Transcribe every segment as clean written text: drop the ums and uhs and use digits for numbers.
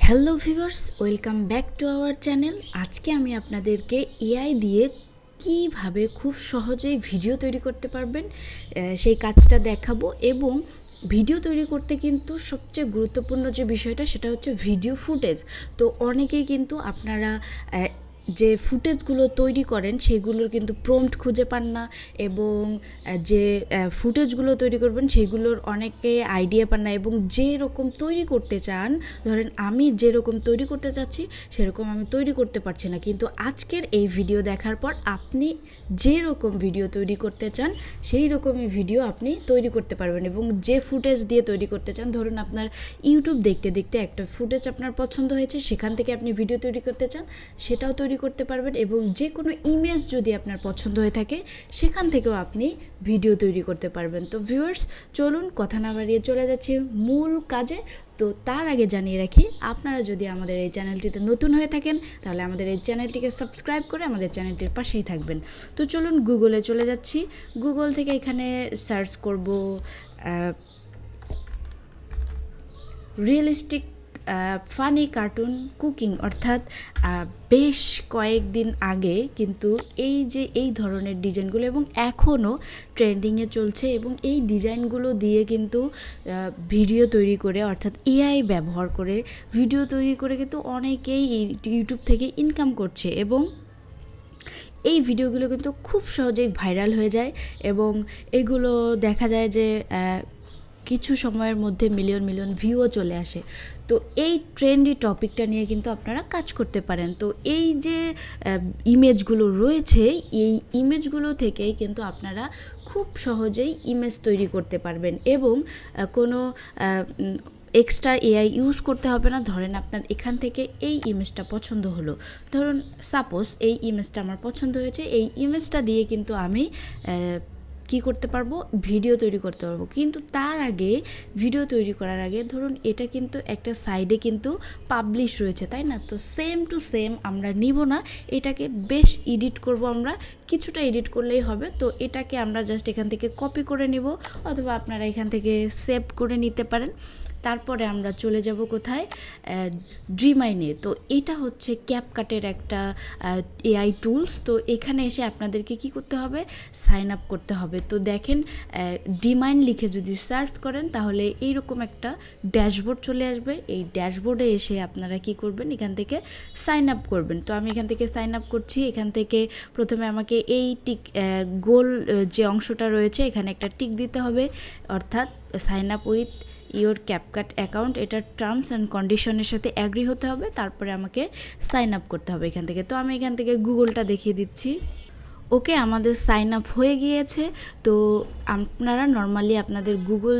Hello viewers, welcome back to our channel. আজকে আমি আপনাদেরকে এআই দিয়ে কিভাবে খুব সহজেই ভিডিও তৈরি করতে পারবেন সেই কাজটা দেখাবো। এবং ভিডিও তৈরি করতে কিন্তু সবচেয়ে গুরুত্বপূর্ণ যে বিষয়টা সেটা হচ্ছে ভিডিও ফুটেজ। তো অনেকেই কিন্তু আপনারা যে ফুটেজগুলো তৈরি করেন সেগুলোর কিন্তু প্রম্পট খুঁজে পান না, এবং যে ফুটেজগুলো তৈরি করবেন সেগুলোর অনেকে আইডিয়া পান না, এবং যেরকম তৈরি করতে চান, ধরেন আমি যেরকম তৈরি করতে চাচ্ছি সেরকম আমি তৈরি করতে পারছি না। কিন্তু আজকের এই ভিডিও দেখার পর আপনি যেরকম ভিডিও তৈরি করতে চান সেই রকমই ভিডিও আপনি তৈরি করতে পারবেন। এবং যে ফুটেজ দিয়ে তৈরি করতে চান, ধরুন আপনার ইউটিউব দেখতে দেখতে একটা ফুটেজ আপনার পছন্দ হয়েছে, সেখান থেকে আপনি ভিডিও তৈরি করতে চান, সেটাও তৈরি করতে পারবেন। এবং যে কোনো ইমেজ যদি আপনার পছন্দ হয়ে থাকে সেখান থেকেও আপনি ভিডিও তৈরি করতে পারবেন। তো ভিউয়ার্স, চলুন কথা না বাড়িয়ে চলে যাচ্ছি মূল কাজে। তো তার আগে জানিয়ে রাখি, আপনারা যদি আমাদের এই চ্যানেলটিতে নতুন হয়ে থাকেন তাহলে আমাদের এই চ্যানেলটিকে সাবস্ক্রাইব করে আমাদের চ্যানেলটির পাশেই থাকবেন। তো চলুন গুগলে চলে যাচ্ছি। গুগল থেকে এখানে সার্চ করব রিয়েলিস্টিক ফানি কার্টুন কুকিং, অর্থাৎ বেশ কয়েকদিন আগে কিন্তু এই ধরনের ডিজাইনগুলো এবং এখনও ট্রেন্ডিংয়ে চলছে, এবং এই ডিজাইনগুলো দিয়ে কিন্তু ভিডিও তৈরি করে, অর্থাৎ এআই ব্যবহার করে ভিডিও তৈরি করে কিন্তু অনেকেই ইউটিউব থেকে ইনকাম করছে। এবং এই ভিডিওগুলো কিন্তু খুব সহজেই ভাইরাল হয়ে যায়, এবং এগুলো দেখা যায় যে কিছু সময়ের মধ্যে মিলিয়ন মিলিয়ন ভিউও চলে আসে। তো এই ট্রেন্ডি টপিকটা নিয়ে কিন্তু আপনারা কাজ করতে পারেন। তো এই যে ইমেজগুলো রয়েছে, এই ইমেজগুলো থেকেই কিন্তু আপনারা খুব সহজেই ইমেজ তৈরি করতে পারবেন, এবং কোনো এক্সট্রা এআই ইউজ করতে হবে না। ধরেন আপনার এখান থেকে এই ইমেজটা পছন্দ হলো, ধরুন সাপোজ এই ইমেজটা আমার পছন্দ হয়েছে, এই ইমেজটা দিয়ে কিন্তু আমি কি করতে পারবো, ভিডিও তৈরি করতে পারবো। কিন্তু তার আগে, ভিডিও তৈরি করার আগে ধরুন এটা কিন্তু একটা সাইডে কিন্তু পাবলিশ রয়েছে, তাই না? তো সেম টু সেম আমরা নিব না, এটাকে বেশ এডিট করব, আমরা কিছুটা এডিট করলেই হবে। তো এটাকে আমরা জাস্ট এখান থেকে কপি করে নিব, অথবা আপনারা এখান থেকে সেভ করে নিতে পারেন। তারপরে আমরা চলে যাব কোথায়, ড্রিমাইনে। তো এটা হচ্ছে ক্যাপকাটের একটা এআই টুলস। তো এখানে এসে আপনাদেরকে কি করতে হবে, সাইন আপ করতে হবে। তো দেখেন, ডিমাইন লিখে যদি সার্চ করেন তাহলে এইরকম একটা ড্যাশবোর্ড চলে আসবে। এই ড্যাশবোর্ডে এসে আপনারা কি করবেন, এখান থেকে সাইন আপ করবেন। তো আমি এখান থেকে সাইন আপ করছি। এখান থেকে প্রথমে আমাকে এই টিক গোল যে অংশটা রয়েছে এখানে একটা টিক দিতে হবে, অর্থাৎ sign up with your CapCut account, এটার টার্মস অ্যান্ড কন্ডিশনের সাথে অ্যাগ্রি হতে হবে। তারপরে আমাকে সাইন আপ করতে হবে এখান থেকে। তো আমি এখান থেকে গুগলটা দেখিয়ে দিচ্ছি। ওকে, আমাদের সাইন আপ হয়ে গিয়েছে। তো আপনারা নর্মালি আপনাদের গুগল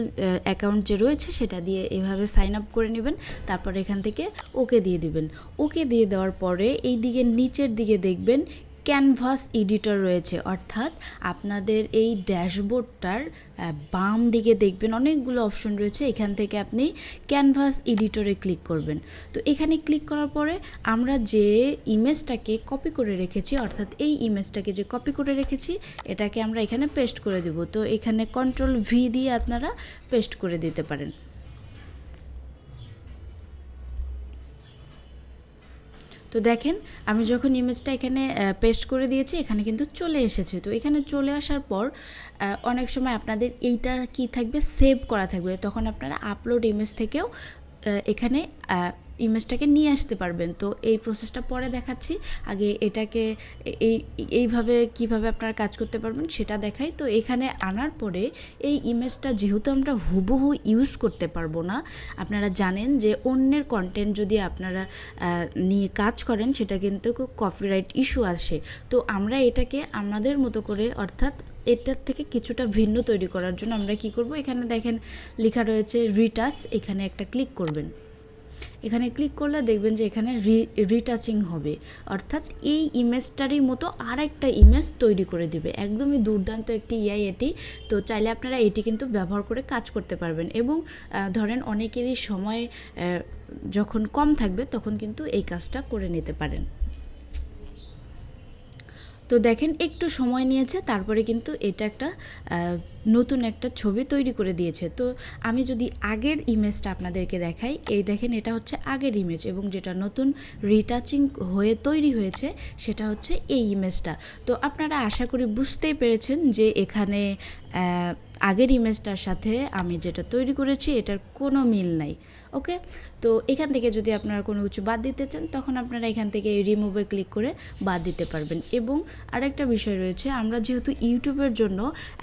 অ্যাকাউন্ট যে রয়েছে সেটা দিয়ে এভাবে সাইন আপ করে নেবেন। তারপর এখান থেকে ওকে দিয়ে দিবেন। ওকে দিয়ে দেওয়ার পরে এই দিকে নিচের দিকে দেখবেন ক্যানভাস এডিটর রয়েছে, অর্থাৎ আপনাদের এই ড্যাশবোর্ডটার বাম দিকে দেখবেন অনেকগুলো অপশন রয়েছে। এখান থেকে আপনি ক্যানভাস এডিটরে ক্লিক করবেন। তো এখানে ক্লিক করার পরে আমরা যে ইমেজটাকে কপি করে রেখেছি, অর্থাৎ এই ইমেজটাকে যে কপি করে রেখেছি এটাকে আমরা এখানে পেস্ট করে দেব। তো এখানে Ctrl+V দিয়ে আপনারা পেস্ট করে দিতে পারেন। তো দেখেন, আমি যখন ইমেজটা এখানে পেস্ট করে দিয়েছি এখানে কিন্তু চলে এসেছে। তো এখানে চলে আসার পর অনেক সময় আপনাদের এইটা কি থাকবে, সেভ করা থাকবে, তখন আপনারা আপলোড ইমেজ থেকেও এখানে ইমেজটাকে নিয়ে আসতে পারবেন। তো এই প্রসেসটা পরে দেখাচ্ছি, আগে এটাকে এইভাবে কিভাবে আপনারা কাজ করতে পারবেন সেটা দেখাই। তো এখানে আনার পরে এই ইমেজটা যেহেতু আমরা হুবহু ইউজ করতে পারবো না, আপনারা জানেন যে অন্যের কন্টেন্ট যদি আপনারা নিয়ে কাজ করেন সেটা কিন্তু কপিরাইট ইস্যু আসে। তো আমরা এটাকে আমাদের মতো করে, অর্থাৎ এটার থেকে কিছুটা ভিন্ন তৈরি করার জন্য আমরা কি করব, এখানে দেখেন লেখা রয়েছে রিটাচ, এখানে একটা ক্লিক করবেন। এখানে ক্লিক করলে দেখবেন যে এখানে রিটাচিং হবে, অর্থাৎ এই ইমেজটারই মতো আর একটা ইমেজ তৈরি করে দিবে। একদমই দুর্দান্ত একটি এআই এটি। তো চাইলে আপনারা এটি কিন্তু ব্যবহার করে কাজ করতে পারবেন। এবং ধরেন অনেকেরই সময় যখন কম থাকবে তখন কিন্তু এই কাজটা করে নিতে পারেন। তো দেখেন একটু সময় নিয়েছে, তারপরে কিন্তু এটা একটা নতুন একটা ছবি তৈরি করে দিয়েছে। তো আমি যদি আগের ইমেজটা আপনাদেরকে দেখাই, এই দেখেন এটা হচ্ছে আগের ইমেজ, এবং যেটা নতুন রিটাচিং হয়ে তৈরি হয়েছে সেটা হচ্ছে এই ইমেজটা। তো আপনারা আশা করি বুঝতেই পেরেছেন যে এখানে আগের ইমেজটার সাথে আমি যেটা তৈরি করেছি এটার কোনো মিল নাই। ওকে, তো এখান থেকে যদি আপনারা কোনো কিছু বাদ দিতে চান তখন আপনারা এখান থেকে রিমুভে ক্লিক করে বাদ দিতে পারবেন। এবং আরেকটা বিষয় রয়েছে, আমরা যেহেতু ইউটিউবের জন্য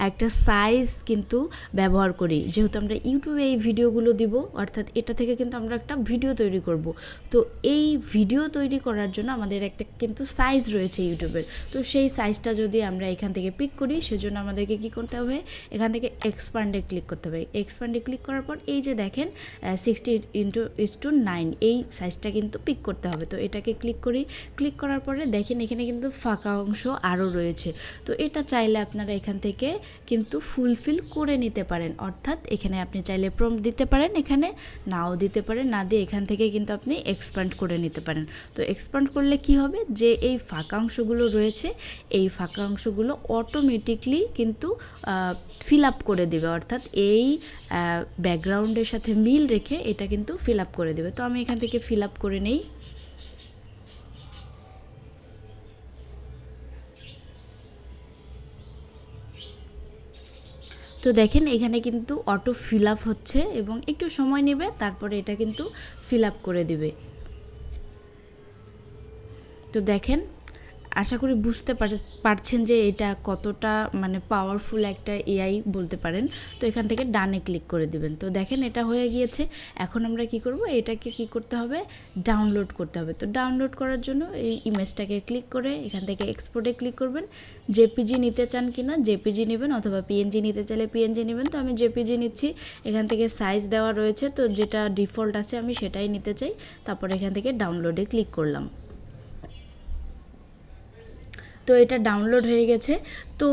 একটা সাইজ কিন্তু ব্যবহার করি, যেহেতু আমরা ইউটিউবে এই ভিডিওগুলো দিব, অর্থাৎ এটা থেকে কিন্তু আমরা একটা ভিডিও তৈরি করব। তো এই ভিডিও তৈরি করার জন্য আমাদের একটা কিন্তু সাইজ রয়েছে ইউটিউবের। তো সেই সাইজটা যদি আমরা এখান থেকে পিক করি, সেজন্য আমাদেরকে কী করতে হবে, এখান থেকে এক্সপ্যান্ডে ক্লিক করতে হবে। এক্সপ্যান্ডে ক্লিক করার পর এই যে দেখেন 60:9 এই সাইজটা কিন্তু পিক করতে হবে। তো এটাকে ক্লিক করি, ক্লিক করার পরে দেখেন এখানে কিন্তু ফাঁকা অংশ আরও রয়েছে। তো এটা চাইলে আপনারা এখান থেকে কিন্তু ফুলফিল করে নিতে পারেন, অর্থাৎ এখানে আপনি চাইলে প্রম্পট দিতে পারেন, এখানে নাও দিতে পারেন, না দিয়ে এখান থেকে কিন্তু আপনি এক্সপ্যান্ড করে নিতে পারেন। তো এক্সপ্যান্ড করলে কি হবে, যে এই ফাঁকা অংশগুলো রয়েছে এই ফাঁকা অংশগুলো অটোমেটিকলি কিন্তু ফিল আপ করে দেবে, অর্থাৎ এই ব্যাকগ্রাউন্ডের সাথে মিল রেখে এটা কিন্তু ফিল আপ করে দেবে। তো আমি এখান থেকে ফিল আপ করে নেই। তো দেখেন এখানে কিন্তু অটো ফিল আপ হচ্ছে এবং একটু সময় নেবে, তারপরে এটা কিন্তু ফিল আপ করে দিবে। তো দেখেন, আশা করি বুঝতে পারছেন যে এটা কতটা মানে পাওয়ারফুল একটা এআই বলতে পারেন। তো এখান থেকে ডানে ক্লিক করে দিবেন। তো দেখেন এটা হয়ে গিয়েছে। এখন আমরা কি করব, এটাকে কি করতে হবে, ডাউনলোড করতে হবে। তো ডাউনলোড করার জন্য এই ইমেজটাকে ক্লিক করে এখান থেকে এক্সপোর্টে ক্লিক করবেন। জেপিজি নিতে চান কি না জেপিজি নেবেন, অথবা পিএনজি নিতে চাইলে পিএনজি নেবেন। তো আমি জেপিজি নিচ্ছি, এখান থেকে সাইজ দেওয়া রয়েছে, তো যেটা ডিফল্ট আছে আমি সেটাই নিতে চাই। তারপরে এখান থেকে ডাউনলোডে ক্লিক করলাম। তো এটা ডাউনলোড হয়ে গেছে। তো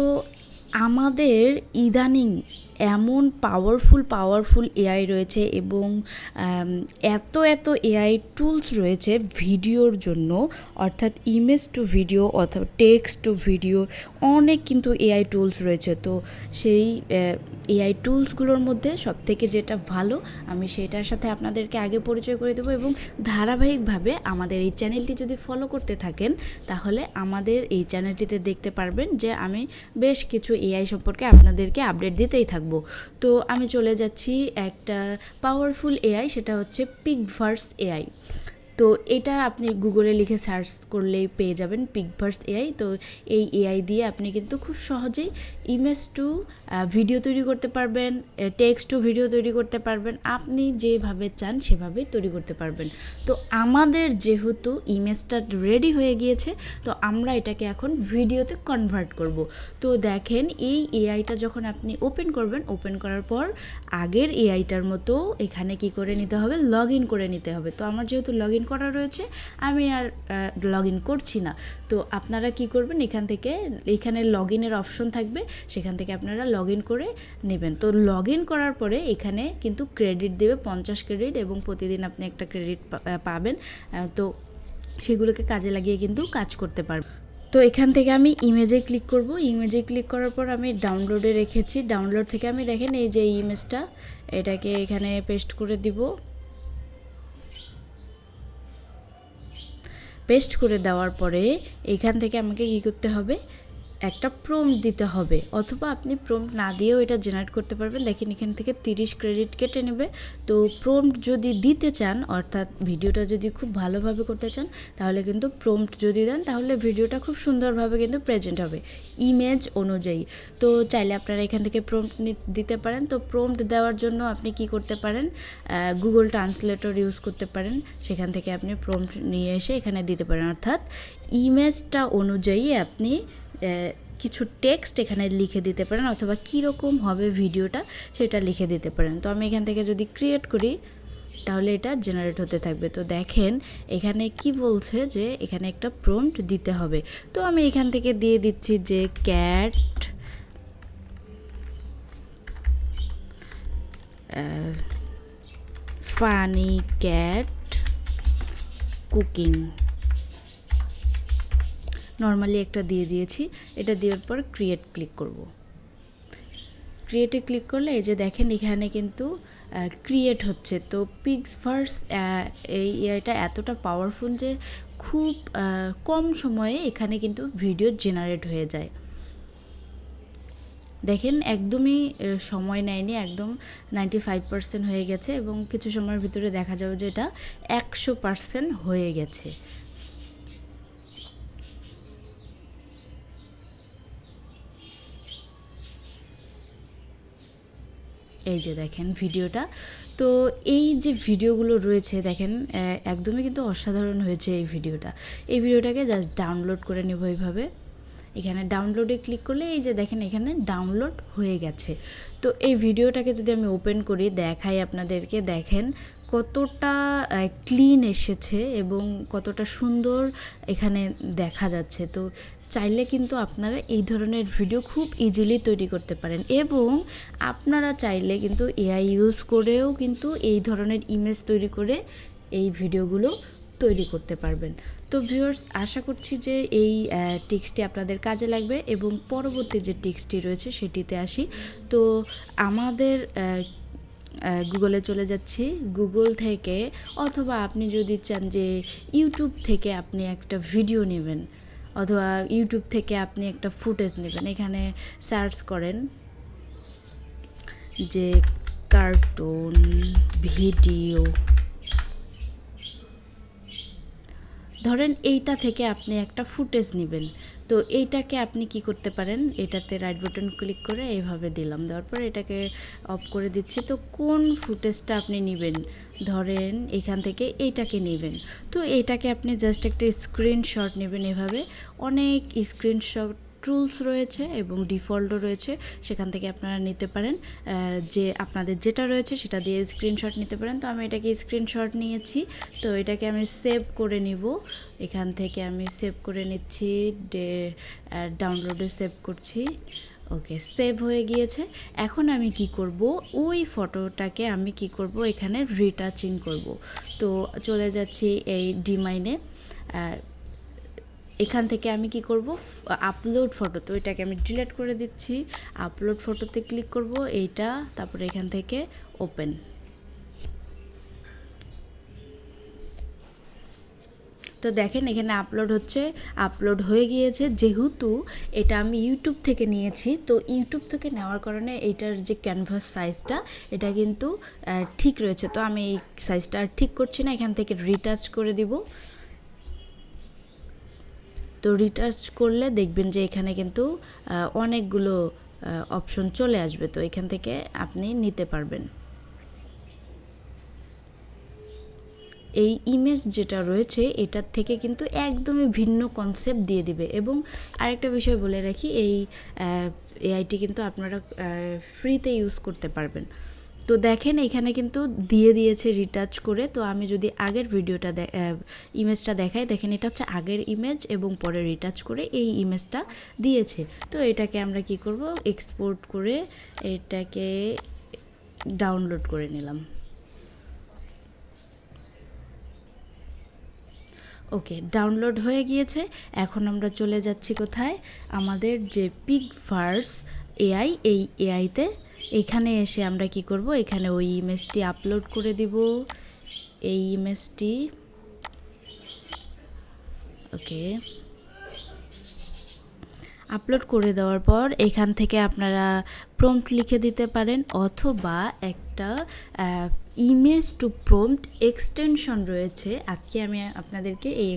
আমাদের ইদানিং এমন পাওয়ারফুল এআই রয়েছে, এবং এত এআই টুলস রয়েছে ভিডিওর জন্য, অর্থাৎ ইমেজ টু ভিডিও অথবা টেক্সট টু ভিডিও, অনেক কিন্তু এআই টুলস রয়েছে। তো সেই এআই টুলসগুলোর মধ্যে সবথেকে যেটা ভালো আমি সেটার সাথে আপনাদেরকে আগে পরিচয় করে দেবো, এবং ধারাবাহিকভাবে আমাদের এই চ্যানেলটি যদি ফলো করতে থাকেন তাহলে আমাদের এই চ্যানেলটিতে দেখতে পারবেন যে আমি বেশ কিছু এআই সম্পর্কে আপনাদেরকে আপডেট দিতেই থাকবো। তো আমি চলে যাচ্ছি একটা পাওয়ারফুল এআই, সেটা হচ্ছে পিকভার্স এআই। তো এটা আপনি গুগলে লিখে সার্চ করলেই পেয়ে যাবেন পিকভার্স এআই। তো এই এআই দিয়ে আপনি কিন্তু খুব সহজেই ইমেজ টু ভিডিও তৈরি করতে পারবেন, টেক্সট টু ভিডিও তৈরি করতে পারবেন, আপনি যেভাবে চান সেভাবেই তৈরি করতে পারবেন। তো আমাদের যেহেতু ইমেজটা রেডি হয়ে গিয়েছে, তো আমরা এটাকে এখন ভিডিওতে কনভার্ট করব। তো দেখেন এই এআইটা যখন আপনি ওপেন করবেন, ওপেন করার পর আগের এআইটার মতো এখানে কি করে নিতে হবে, লগ ইন করে নিতে হবে। তো আমার যেহেতু লগ ইন করা রয়েছে আমি আর লগ ইন করছি না। তো আপনারা কি করবেন, এখানে লগ ইনের অপশন থাকবে, সেখান থেকে আপনারা লগ ইন করে নেবেন। তো লগ ইন করার পরে এখানে কিন্তু ক্রেডিট দেবে 50 ক্রেডিট, এবং প্রতিদিন আপনি একটা ক্রেডিট পাবেন। তো সেগুলোকে কাজে লাগিয়ে কিন্তু কাজ করতে পারবেন। তো এখান থেকে আমি ইমেজে ক্লিক করব। ইমেজে ক্লিক করার পর আমি ডাউনলোডে রেখেছি। ডাউনলোড থেকে আমি দেখেন এই যে ইমেজটা, এটাকে এখানে পেস্ট করে দিব। পেস্ট করে দেওয়ার পরে এখান থেকে আমাকে কী করতে হবে, একটা প্রম্পট দিতে হবে, অথবা আপনি প্রম্পট না দিয়েও এটা জেনারেট করতে পারবেন। দেখেন এখান থেকে 30 ক্রেডিট কেটে নেবে। তো প্রম্পট যদি দিতে চান, অর্থাৎ ভিডিওটা যদি খুব ভালোভাবে করতে চান, তাহলে কিন্তু প্রম্পট যদি দেন তাহলে ভিডিওটা খুব সুন্দরভাবে কিন্তু প্রেজেন্ট হবে ইমেজ অনুযায়ী। তো চাইলে আপনারা এখান থেকে প্রম্পট দিতে পারেন। তো প্রম্পট দেওয়ার জন্য আপনি কি করতে পারেন, গুগল ট্রান্সলেটর ইউজ করতে পারেন, সেখান থেকে আপনি প্রম্পট নিয়ে এসে এখানে দিতে পারেন, অর্থাৎ ইমেজটা অনুযায়ী আপনি কিছু টেক্সট এখানে লিখে দিতে পারেন, অথবা কীরকম হবে ভিডিওটা সেটা লিখে দিতে পারেন। তো আমি এখান থেকে যদি ক্রিয়েট করি তাহলে এটা জেনারেট হতে থাকবে। তো দেখেন এখানে কি বলছে যে এখানে একটা প্রম্পট দিতে হবে। তো আমি এখান থেকে দিয়ে দিচ্ছি যে cat funny cat cooking normally একটা দিয়ে দিয়েছি। এটা দেওয়ার পর ক্রিয়েট ক্লিক করব। ক্রিয়েটে ক্লিক করলে এই যে দেখেন এখানে কিন্তু ক্রিয়েট হচ্ছে। তো পিক্সভার্স এই এআইটা এতটা পাওয়ারফুল যে খুব কম সময়ে এখানে কিন্তু ভিডিও জেনারেট হয়ে যায়। দেখেন একদমই সময় নেয়নি, একদম 95% হয়ে গেছে এবং কিছু সময়ের ভিতরে দেখা যাবে যে এটা 100% হয়ে গেছে। এই যে দেখেন ভিডিওটা। তো এই যে ভিডিওগুলো রয়েছে দেখেন একদমই কিন্তু অসাধারণ হয়েছে এই ভিডিওটা। এই ভিডিওটাকে জাস্ট ডাউনলোড করে নেব এইভাবে। এখানে ডাউনলোডে ক্লিক করলে এই যে দেখেন এখানে ডাউনলোড হয়ে গেছে। তো এই ভিডিওটাকে যদি আমি ওপেন করি দেখাই আপনাদেরকে, দেখেন কতটা ক্লিন এসেছে এবং কতটা সুন্দর এখানে দেখা যাচ্ছে। তো চাইলে কিন্তু আপনারা এই ধরনের ভিডিও খুব ইজিলি তৈরি করতে পারেন এবং আপনারা চাইলে কিন্তু এআই ইউজ করেও কিন্তু এই ধরনের ইমেজ তৈরি করে এই ভিডিওগুলো তৈরি করতে পারবেন। তো ভিউয়ার্স, আশা করছি যে এই টিপসটি আপনাদের কাজে লাগবে এবং পরবর্তী যে টিপসটি রয়েছে সেটিতে আসি। তো আমাদের গুগলে চলে যাচ্ছি। গুগল থেকে অথবা আপনি যদি চান যে ইউটিউব থেকে আপনি একটা ভিডিও নেবেন অথবা ইউটিউব থেকে আপনি একটা ফুটেজ নেবেন, এখানে সার্চ করেন যে কার্টুন ভিডিও, ধরেন এইটা থেকে আপনি একটা ফুটেজ নেবেন। তো এইটাকে আপনি কি করতে পারেন, এটাতে রাইট বাটন ক্লিক করে এইভাবে দিলাম, দেওয়ার পর এটাকে অফ করে দিচ্ছি। তো কোন ফুটেজটা আপনি নেবেন, ধরেন এখান থেকে এইটাকে নেবেন। তো এইটাকে আপনি জাস্ট একটা স্ক্রিনশট নেবেন। এভাবে অনেক স্ক্রিনশট টুলস রয়েছে এবং ডিফল্টও রয়েছে, সেখান থেকে আপনারা নিতে পারেন। যে আপনাদের যেটা রয়েছে সেটা দিয়ে স্ক্রিনশট নিতে পারেন। তো আমি এটাকে স্ক্রিনশট নিয়েছি। তো এটাকে আমি সেভ করে নিব। এখান থেকে আমি সেভ করে নিচ্ছি, ডাউনলোডে সেভ করছি। ওকে, সেভ হয়ে গিয়েছে। এখন আমি কি করব, ওই ফটোটাকে আমি কি করব, এখানে রিটাচিং করব। তো চলে যাচ্ছি এই ডিমাইনে। এখান থেকে আমি কি করব, আপলোড ফটো। তো এটাকে আমি ডিলিট করে দিচ্ছি। আপলোড ফটোতে ক্লিক করব এইটা, তারপরে এখান থেকে ওপেন। তো দেখেন এখানে আপলোড হচ্ছে, আপলোড হয়ে গিয়েছে। যেহেতু এটা আমি ইউটিউব থেকে নিয়েছি, তো ইউটিউব থেকে নেওয়ার কারণে এইটার যে ক্যানভাস সাইজটা এটা কিন্তু ঠিক রয়েছে। তো আমি এই সাইজটা ঠিক করছি না, এখান থেকে রিটাচ করে দিব। তো রিটাচ করলে দেখবেন যে এখানে কিন্তু অনেকগুলো অপশন চলে আসবে। তো এখান থেকে আপনি নিতে পারবেন। এই ইমেজ যেটা রয়েছে এটার থেকে কিন্তু একদমই ভিন্ন কনসেপ্ট দিয়ে দিবে। এবং আরেকটা বিষয় বলে রাখি, এই এআইটি কিন্তু আপনারা ফ্রিতে ইউজ করতে পারবেন। তো দেখেন এখানে কিন্তু দিয়ে দিয়েছে রিটাচ করে। তো আমি যদি আগের ভিডিওটা ইমেজটা দেখাই, দেখেন এটা হচ্ছে আগের ইমেজ এবং পরে রিটাচ করে এই ইমেজটা দিয়েছে। তো এটাকে আমরা কি করব, এক্সপোর্ট করে এটাকে ডাউনলোড করে নিলাম। ওকে, ডাউনলোড হয়ে গিয়েছে। এখন আমরা চলে যাচ্ছি কোথায়, আমাদের যে পিক্সভার্স এআই, এই এআইতে। এখানে এসে আমরা কি করব, এখানে ওই ইমেজটি আপলোড করে দিব। এই ইমেজটি ওকে আপলোড করে দেওয়ার পর এখান থেকে আপনারা প্রম্পট লিখে দিতে পারেন, অথবা একটা ইমেজ টু প্রম্পট এক্সটেনশন রয়েছে। আজকে আমি আপনাদেরকে এই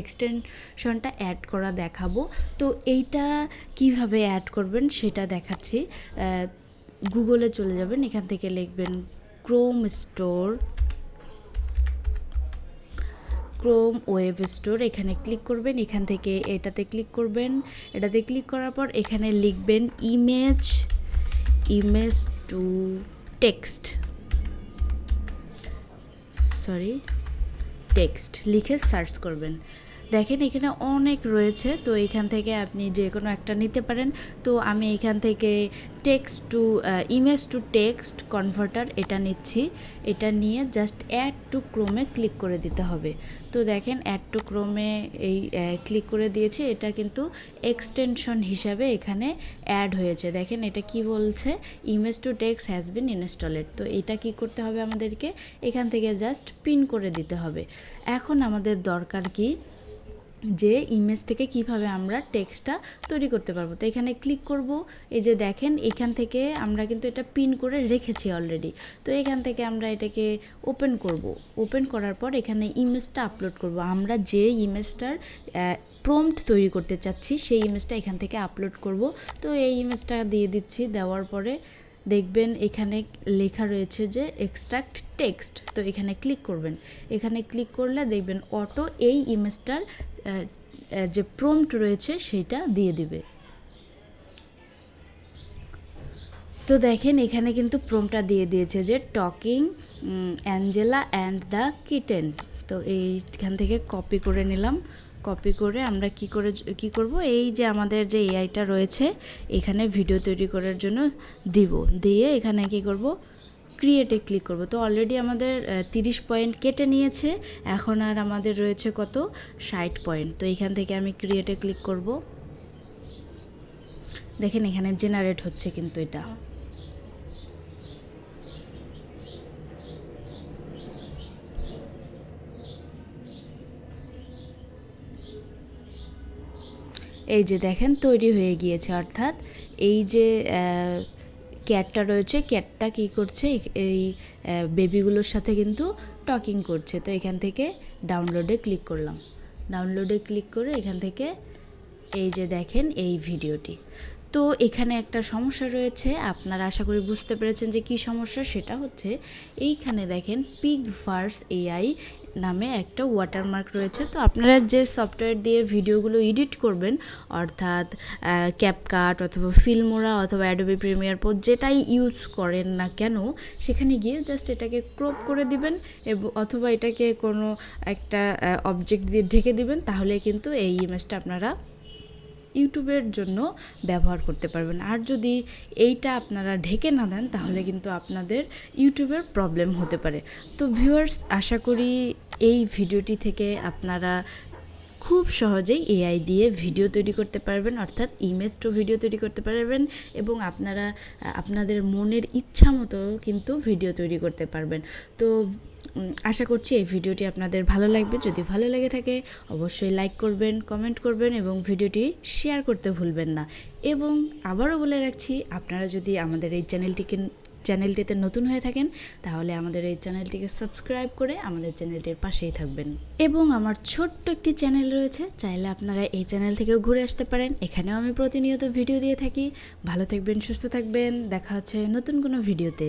এক্সটেনশনটা অ্যাড করা দেখাবো। তো এইটা কিভাবে অ্যাড করবেন সেটা দেখাচ্ছি। গুগলে চলে যাবেন, এখান থেকে লিখবেন ক্রোম ওয়েব স্টোর, এখানে ক্লিক করবেন। এখান থেকে এটাতে ক্লিক করবেন। এটাতে ক্লিক করার পর এখানে লিখবেন ইমেজ টু টেক্সট লিখে সার্চ করবেন। দেখেন এখানে অনেক রয়েছে, তো এখান থেকে আপনি যে কোনো একটা নিতে পারেন। তো আমি এখান থেকে text to image to text converter এটা নিচ্ছি। এটা নিয়ে জাস্ট অ্যাড টু ক্রোমে ক্লিক করে দিতে হবে। তো দেখেন অ্যাড টু ক্রোমে এই ক্লিক করে দিয়েছি। এটা কিন্তু এক্সটেনশন হিসাবে এখানে অ্যাড হয়েছে। দেখেন এটা কি বলছে, image to text has been installed. তো এটা কি করতে হবে, আমাদেরকে এখান থেকে জাস্ট পিন করে দিতে হবে। এখন আমাদের দরকার কি, যে ইমেজ থেকে কিভাবে আমরা টেক্সটটা তৈরি করতে পারবো। তো এখানে ক্লিক করব। এই যে দেখেন এখান থেকে আমরা কিন্তু এটা পিন করে রেখেছি অলরেডি। তো এখান থেকে আমরা এটাকে ওপেন করব। ওপেন করার পর এখানে ইমেজটা আপলোড করব। আমরা যে ইমেজটার প্রম্পট তৈরি করতে চাচ্ছি সেই ইমেজটা এখান থেকে আপলোড করব। তো এই ইমেজটা দিয়ে দিচ্ছি। দেওয়ার পরে দেখবেন এখানে লেখা রয়েছে যে এক্সট্রাক্ট টেক্সট। তো এখানে ক্লিক করবেন। এখানে ক্লিক করলে দেখবেন অটো এই ইমেজটার যে প্রম্পট রয়েছে সেটা দিয়ে দিবে। তো দেখেন এখানে কিন্তু প্রম্পটটা দিয়ে দিয়েছে যে talking Angela and the kitten. তো এইখান থেকে কপি করে নিলাম। কপি করে আমরা কি করব, এই যে আমাদের যে এআইটা রয়েছে এখানে ভিডিও তৈরি করার জন্য দিয়ে এখানে কি করব, ক্রিয়েটে ক্লিক করব। তো অলরেডি আমাদের 30 পয়েন্ট কেটে নিয়েছে। এখন আর আমাদের রয়েছে কত, 60 পয়েন্ট। তো এখান থেকে আমি ক্রিয়েটে ক্লিক করব। দেখেন এখানে জেনারেট হচ্ছে কিন্তু এটা। এই যে দেখেন তৈরি হয়ে গিয়েছে, অর্থাৎ এই যে ক্যাটটা রয়েছে, ক্যাটটা কী করছে, এই বেবিগুলোর সাথে কিন্তু টকিং করছে। তো এখান থেকে ডাউনলোডে ক্লিক করলাম। ডাউনলোডে ক্লিক করে এখান থেকে এই যে দেখেন এই ভিডিওটি। তো এখানে একটা সমস্যা রয়েছে, আপনারা আশা করি বুঝতে পেরেছেন যে কী সমস্যা। সেটা হচ্ছে এইখানে দেখেন পিগভার্স এআই নামে একটা ওয়াটারমার্ক রয়েছে। তো আপনারা যে সফটওয়্যার দিয়ে ভিডিওগুলো এডিট করবেন, অর্থাৎ ক্যাপকাট অথবা ফিল্মোরা অথবা অ্যাডোবি প্রিমিয়ার প্রো যেটাই ইউজ করেন না কেন, সেখানে গিয়ে জাস্ট এটাকে ক্রপ করে দিবেন অথবা এটাকে কোনো একটা অবজেক্ট দিয়ে ঢেকে দিবেন। তাহলে কিন্তু এই ইমেজটা আপনারা ইউটিউবের জন্য ব্যবহার করতে পারবেন। আর যদি এইটা আপনারা ঢেকে না দেন তাহলে কিন্তু আপনাদের ইউটিউবের প্রবলেম হতে পারে। তো ভিউয়ার্স, আশা করি এই ভিডিওটি থেকে আপনারা খুব সহজেই এআই দিয়ে ভিডিও তৈরি করতে পারবেন, অর্থাৎ ইমেজ টু ভিডিও তৈরি করতে পারবেন এবং আপনারা আপনাদের মনের ইচ্ছা মতো কিন্তু ভিডিও তৈরি করতে পারবেন। তো আশা করছি এই ভিডিওটি আপনাদের ভালো লাগবে। যদি ভালো লেগে থাকে অবশ্যই লাইক করবেন, কমেন্ট করবেন এবং ভিডিওটি শেয়ার করতে ভুলবেন না। এবং আবারও বলে রাখছি, আপনারা যদি আমাদের এই চ্যানেলটিতে নতুন হয়ে থাকেন তাহলে আমাদের এই চ্যানেলটিকে সাবস্ক্রাইব করে আমাদের চ্যানেলটির পাশেই থাকবেন। এবং আমার ছোট্ট একটি চ্যানেল রয়েছে, চাইলে আপনারা এই চ্যানেল থেকেও ঘুরে আসতে পারেন। এখানেও আমি প্রতিনিয়ত ভিডিও দিয়ে থাকি। ভালো থাকবেন, সুস্থ থাকবেন, দেখা হচ্ছে নতুন কোনো ভিডিওতে।